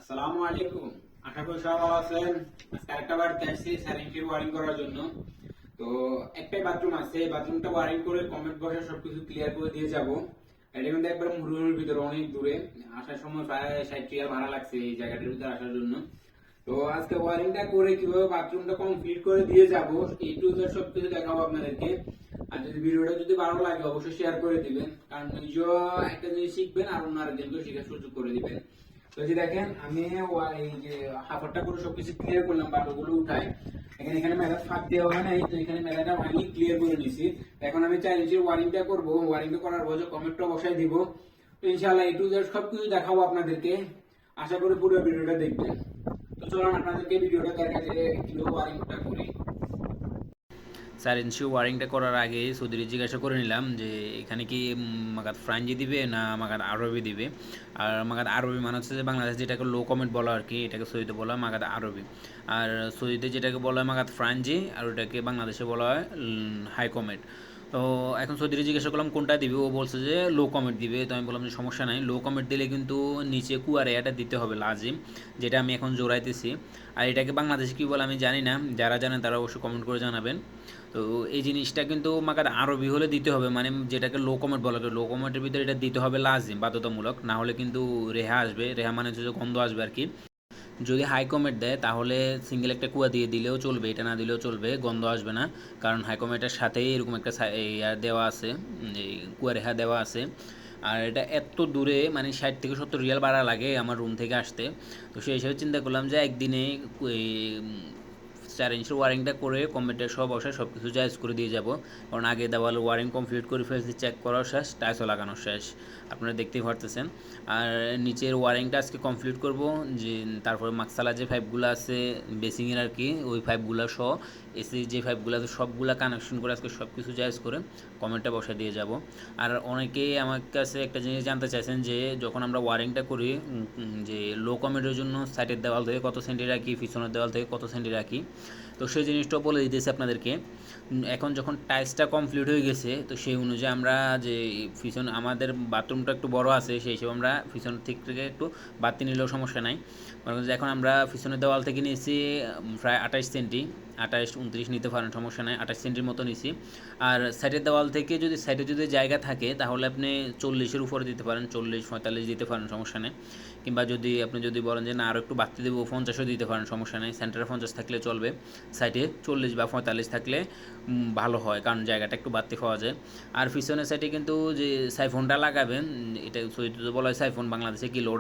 আসসালামু আলাইকুম। আশা করি সবাই ভালো আছেন। আজকে আরেকটা বাড়িতে আসছি স্যানিটারি ওয়ারিং করার জন্য। তো একটাই বাথরুম আছে, বাথরুমটা ওয়ারিং করে কমেন্ট বসে সবকিছু ক্লিয়ার করে দিয়ে যাব। এটা কিন্তু একবার মুরুমের ভিতরে অনেক দূরে, আসার সময় প্রায় 60 টাকা ভাড়া লাগছে এই জায়গাটার ভিতরে আসার জন্য। তো আজকে ওয়ারিংটা করে কিভাবে বাথরুমটা কমপ্লিট করে দিয়ে যাব এই টু জেড সবকিছু দেখাবো আপনাদেরকে। আর যদি ভিডিওটা যদি ভালো লাগে অবশ্যই শেয়ার করে দিবেন, কারণ নিজেও একটা জিনিস শিখবেন আর অন্য আরেকজনকে শেখার সুযোগ করে দিবেন। তো যে দেখেন আমি এই যে হাফারটা করে সবকিছু ক্লিয়ার করলাম, বাটুগুলো উঠাই। এখানে এখানে মেলা ফাঁক দেওয়া হয় নাই, তো এখানে মেলাটা আমি ক্লিয়ার করে নিছি। এখন আমি 4 ইঞ্চির ওয়ারিংটা করবো, ওয়ারিংটা করার পর কমেন্টটা বসাই দিব। তো ইনশাআল্লাহ এ টু জেড সবকিছু দেখাবো আপনাদেরকে। আশা করি পুরো ভিডিওটা দেখবেন। তো চলুন আপনাদেরকে ভিডিওটা দেখা যায় কিভাবে ওয়ারিংটা করি। 4 ইঞ্চি ওয়ারিংটা করার আগে সুধীর জিজ্ঞাসা করে নিলাম যে এখানে কি মাগাত ফ্রাঞ্জি দিবে না মাগাত আরবি দিবে। আর মাগাত আরবি মানে হচ্ছে যে বাংলাদেশ যেটাকে লো কমেন্ট বলা আর কি, এটাকে সৌদিতে বলা হয় মাগাত আরবি। আর সৌদিতে যেটাকে বলা হয় মাগাত ফ্রাঞ্জি, আর ওটাকে বাংলাদেশে বলা হয় হাই কমেন্ট। তো এখন সৌদিরে জিজ্ঞাসা করলাম কোনটা দিবে, ও বলছে যে লো কমেন্ট দিবে। তো আমি বললাম যে সমস্যা নাই, লো কমেন্ট দিলে কিন্তু নিচে কুয়ার এটা দিতে হবে লাজিম, যেটা আমি এখন জোড়াইতেছি। আর এটাকে বাংলাদেশে কী বলে আমি জানি না, যারা জানেন তারা অবশ্যই কমেন্ট করে জানাবেন। তো এই জিনিসটা কিন্তু আমাকে আরবি হলে দিতে হবে, মানে যেটাকে লো কমেন্ট বলা হয়, লো কমেন্টের ভিতরে এটা দিতে হবে লাজিম বাধ্যতামূলক, না হলে কিন্তু রেহা আসবে, রেহা মানে হচ্ছে যে গন্ধ আসবে আর কি। যদি হাই কমেন্ট দেয় তাহলে সিঙ্গেল একটা কুয়া দিয়ে দিলেও চলবে, এটা না দিলেও চলবে, গন্ধ আসবে না। কারণ হাই কমেন্টের সাথেই এরকম একটা দেওয়া আছে, এই কুয়া রেহা দেওয়া আছে। আর এটা এত দূরে, মানে 60 থেকে 70 রিয়াল ভাড়া লাগে আমার রুম থেকে আসতে। তো সেই হিসেবে চিন্তা করলাম যে একদিনে এই 4 ইঞ্চির ওয়ারিংটা করে কম্পিউটার সব বসায় সব কিছু জায়জ করে দিয়ে যাব। কারণ আগে দেওয়াল ওয়ারিং কমপ্লিট করে ফেলছি, চেক করাও শেষ, টাইলসও লাগানো শেষ, আপনারা দেখতেই পারতেছেন। আর নিচের ওয়ারিংটা আজকে কমপ্লিট করব, যে তারপরে মাকসালা যে পাইপগুলো আছে বেসিংয়ের আর কি, ওই পাইপগুলো সহ এসি যে পাইপগুলো আছে সবগুলা কানেকশন করে আজকে সব কিছু জায়জ করে কমেন্টটা বসে দিয়ে যাব। আর অনেকেই আমার কাছে একটা জিনিস জানতে চাইছেন যে যখন আমরা ওয়ারিংটা করি যে লো কমেন্টের জন্য সাইডের দেওয়াল থেকে কত সেন্টি রাখি, পিছনের দেওয়াল থেকে কত সেন্টি রাখি। তো সেই জিনিসটাও বলে দিতেছি আপনাদেরকে। এখন যখন টাইলসটা কমপ্লিট হয়ে গেছে, তো সেই অনুযায়ী আমরা যে পিছন আমাদের বাথরুমটা একটু বড় আছে, সেই হিসেবে আমরা পিছন থেকে একটু বাড়তি নিলেও সমস্যা নাই। মনে করেন যে এখন আমরা পিছনের দেওয়াল থেকে নিয়েছি প্রায় 28 সেন্টি, 28-29 নিতে পারেন, সমস্যা নাই, 28 সেন্টির মতো নিছি। আর সাইডের দেওয়াল থেকে যদি সাইডে যদি জায়গা থাকে তাহলে আপনি 40-এর উপরে দিতে পারেন, 40-45 দিতে পারেন, সমস্যা নেই। কিংবা যদি আপনি যদি বলেন যে না আরও একটু বাড়তি দেবো, 50ও দিতে পারেন, সমস্যা নেই। সেন্টারে 50 থাকলে চলবে, সাইডে 40 বা 45 থাকলে ভালো হয়, কারণ জায়গাটা একটু বাড়তি পাওয়া যায়। আর পিছনের সাইডে কিন্তু যে সাইফোনটা লাগাবেন, এটা সৈয়দ বলা হয় সাইফোন, বাংলাদেশে কি লোড